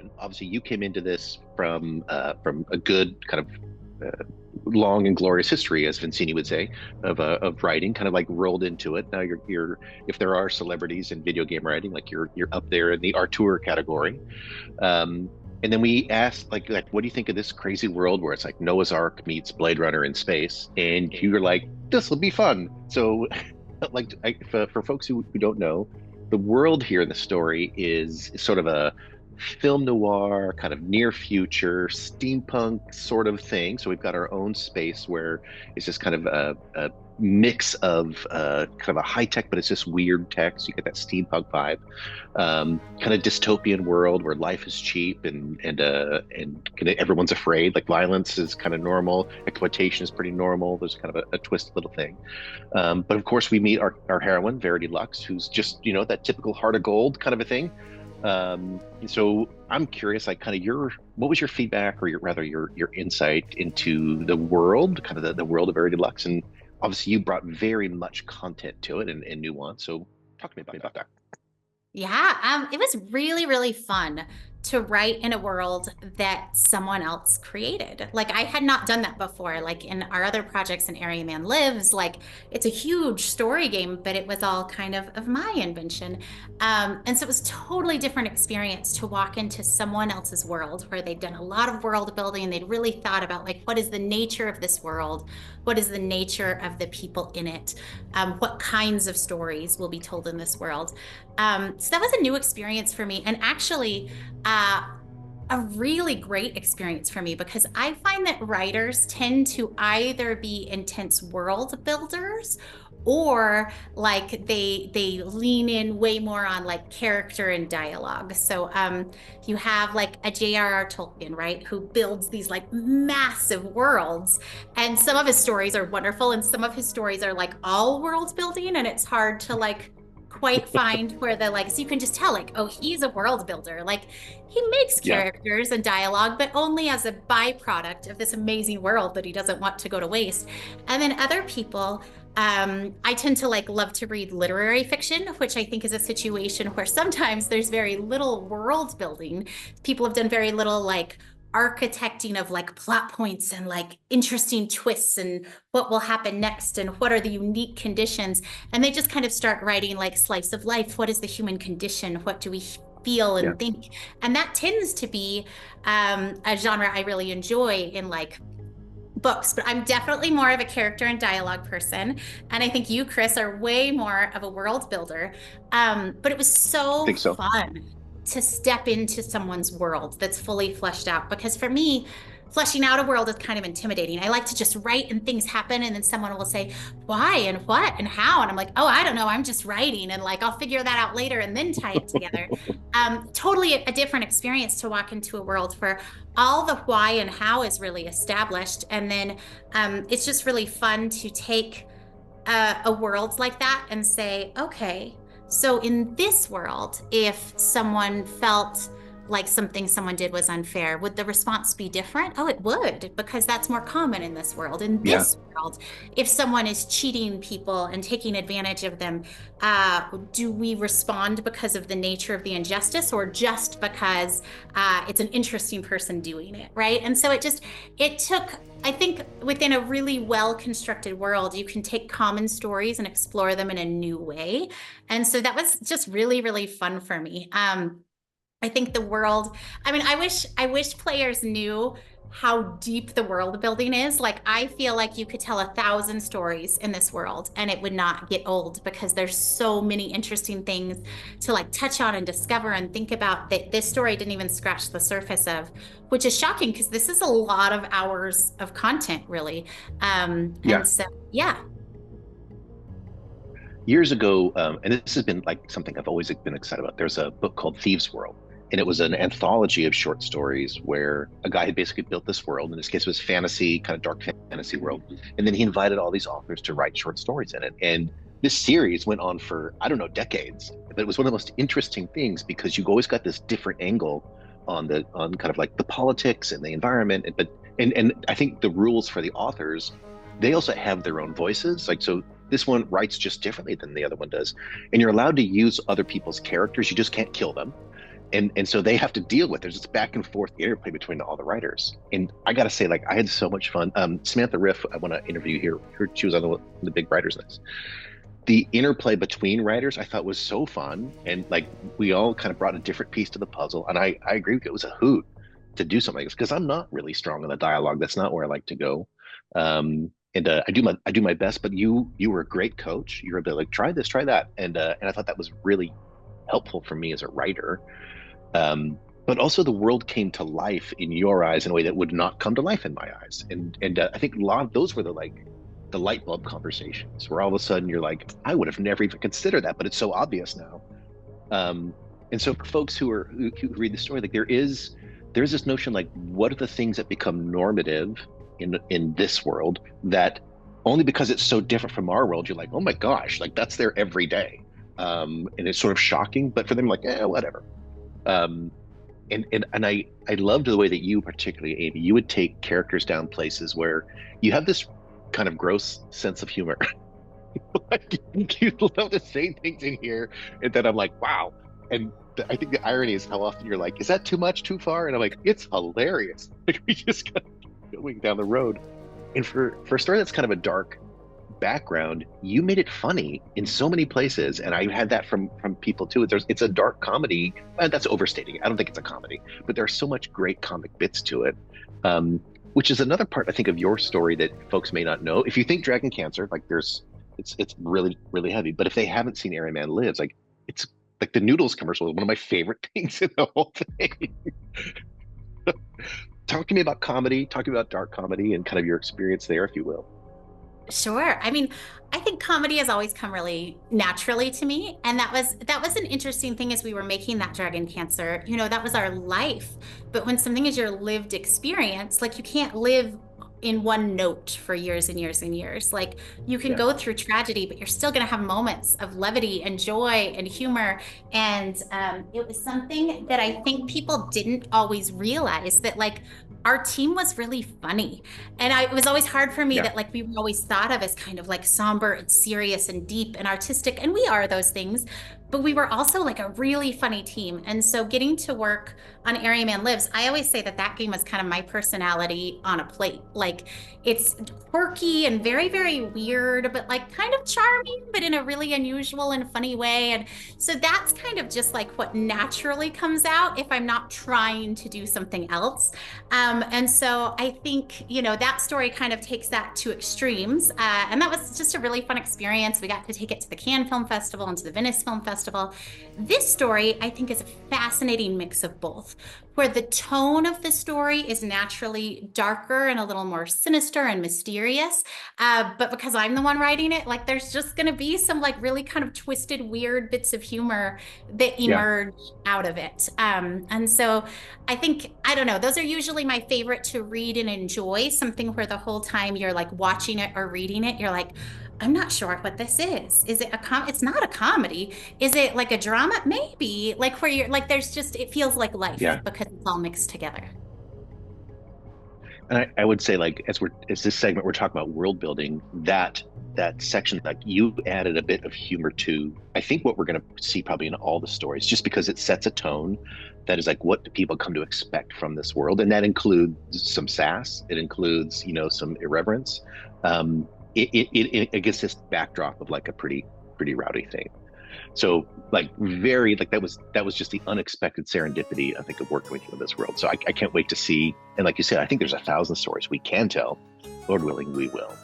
question. Obviously, you came into this from a good kind of long and glorious history, as Vincini would say, of writing. Kind of like rolled into it. Now you're if there are celebrities in video game writing, like you're up there in the auteur category. Um, and then we asked, what do you think of this crazy world where it's like Noah's Ark meets Blade Runner in space? And you're like, this will be fun. So, for folks who don't know, the world here in the story is sort of a film noir, kind of near future, steampunk sort of thing. So we've got our own space where it's just kind of a mix of kind of a high tech, but it's just weird tech. So you get that steampunk vibe, kind of dystopian world where life is cheap and kind of everyone's afraid. Like violence is kind of normal, exploitation is pretty normal. There's kind of a twist little thing. But of course, we meet our heroine, Verity Lux, who's just, that typical heart of gold kind of a thing. So I'm curious, like, kind of what was your feedback, or your insight into the world, kind of the world of Verity Lux? And obviously, you brought very much content to it and nuance. So talk to me about that. Yeah, it was really, really fun to write in a world that someone else created. Like I had not done that before. Like in our other projects in Area Man Lives, like it's a huge story game, but it was all kind of my invention. And so it was totally different experience to walk into someone else's world where they'd done a lot of world building and they'd really thought about like, what is the nature of this world? What is the nature of the people in it? What kinds of stories will be told in this world? So that was a new experience for me, and actually a really great experience for me, because I find that writers tend to either be intense world builders, or like they lean in way more on like character and dialogue. So you have like a J.R.R. Tolkien, right, who builds these like massive worlds, and some of his stories are wonderful and some of his stories are like all world building, and it's hard to like quite find where the like, so you can just tell like, oh, he's a world builder, like he makes Yeah. characters and dialogue but only as a byproduct of this amazing world that he doesn't want to go to waste. And then other people, I tend to like love to read literary fiction, which I think is a situation where sometimes there's very little world building. People have done very little like architecting of like plot points and like interesting twists and what will happen next and what are the unique conditions. And they just kind of start writing like slice of life. What is the human condition? What do we feel Yeah. and think? And that tends to be a genre I really enjoy in like books, but I'm definitely more of a character and dialogue person. And I think you, Chris, are way more of a world builder. But it was I so think so. fun to step into someone's world that's fully fleshed out. Because for me, fleshing out a world is kind of intimidating. I like to just write and things happen, and then someone will say, why and what and how? And I'm like, oh, I don't know. I'm just writing, and like I'll figure that out later and then tie it together. Totally a different experience to walk into a world where all the why and how is really established. And then it's just really fun to take a world like that and say, okay, so in this world, if someone felt like something someone did was unfair, would the response be different? Oh, it would, because that's more common in this world. In Yeah. this world, if someone is cheating people and taking advantage of them, do we respond because of the nature of the injustice, or just because it's an interesting person doing it, right? And so it took, I think, within a really well constructed world, you can take common stories and explore them in a new way. And so that was just really, really fun for me. I think the world, I mean, I wish players knew how deep the world building is. Like, I feel like you could tell 1,000 stories in this world and it would not get old, because there's so many interesting things to like touch on and discover and think about that this story didn't even scratch the surface of, which is shocking because this is a lot of hours of content, really. Yeah. And so, yeah. Years ago, and this has been like something I've always been excited about. There's a book called Thieves' World, and it was an anthology of short stories where a guy had basically built this world. In this case, it was fantasy, kind of dark fantasy world, and then he invited all these authors to write short stories in it. And this series went on for, I don't know, decades. But it was one of the most interesting things because you always got this different angle on kind of like the politics and the environment, and I think the rules for the authors, they also have their own voices. Like, so this one writes just differently than the other one does, and you're allowed to use other people's characters. You just can't kill them. and so they have to deal with there's this back and forth interplay between all the writers. And I gotta say, like, I had so much fun. Samantha Riff, I want to interview here. She was on the big writers list. The interplay between writers I thought was so fun, and like we all kind of brought a different piece to the puzzle. And I agree with you, it was a hoot to do something like this because I'm not really strong in the dialogue. That's not where I like to go. And I do my best, but you were a great coach. You were able to like try this, try that, and I thought that was really helpful for me as a writer. But also the world came to life in your eyes in a way that would not come to life in my eyes. And I think a lot of those were the light bulb conversations where all of a sudden you're like, I would have never even considered that, but it's so obvious now. And so for folks who read the story, like there's this notion like, what are the things that become normative in this world that only because it's so different from our world, you're like, oh my gosh, like that's there every day. And it's sort of shocking, but for them, like, whatever. And I loved the way that you, particularly Amy, you would take characters down places where you have this kind of gross sense of humor. Like you love to say things in here, and then I'm like, wow. And I think the irony is how often you're like, is that too much, too far? And I'm like, it's hilarious. Like we just kind of going down the road. And for a story that's kind of a dark background, you made it funny in so many places, and I had that from people too. It's a dark comedy. That's overstating it. I don't think it's a comedy, but there's so much great comic bits to it, which is another part I think of your story that folks may not know. If you think Dragon Cancer, like it's really really heavy, but if they haven't seen Airy Man Lives, like it's like the noodles commercial is one of my favorite things in the whole thing. Talk to me about comedy, talk about dark comedy and kind of your experience there, if you will. Sure. I mean, I think comedy has always come really naturally to me, and that was an interesting thing as we were making that Dragon Cancer. That was our life. But when something is your lived experience, like you can't live in one note for years and years and years. Like you can Yeah, go through tragedy, but you're still going to have moments of levity and joy and humor. And it was something that I think people didn't always realize that like our team was really funny. And it was always hard for me yeah, that like we were always thought of as kind of like somber and serious and deep and artistic. And we are those things, but we were also like a really funny team. And so getting to work on Airy Man Lives, I always say that game was kind of my personality on a plate. Like it's quirky and very, very weird, but like kind of charming, but in a really unusual and funny way. And so that's kind of just like what naturally comes out if I'm not trying to do something else. And so I think, that story kind of takes that to extremes. And that was just a really fun experience. We got to take it to the Cannes Film Festival and to the Venice Film Festival. This story, I think, is a fascinating mix of both, where the tone of the story is naturally darker and a little more sinister and mysterious. But because I'm the one writing it, like there's just going to be some like really kind of twisted, weird bits of humor that yeah. emerge out of it. And so I think, I don't know, those are usually my favorite to read and enjoy, something where the whole time you're like watching it or reading it, you're like, I'm not sure what this is. Is it it's not a comedy. Is it like a drama? Maybe. Like where you're like there's just it feels like life Yeah. because it's all mixed together. And I would say, like, as this segment we're talking about world building, that section, like you added a bit of humor to, I think, what we're going to see probably in all the stories, just because it sets a tone that is like, what do people come to expect from this world? And that includes some sass. It includes, some irreverence. It gets this backdrop of like a pretty rowdy thing. So like very like that was just the unexpected serendipity, I think, of working with you in this world. So I can't wait to see. And like you said, I think there's 1,000 stories we can tell. Lord willing, we will.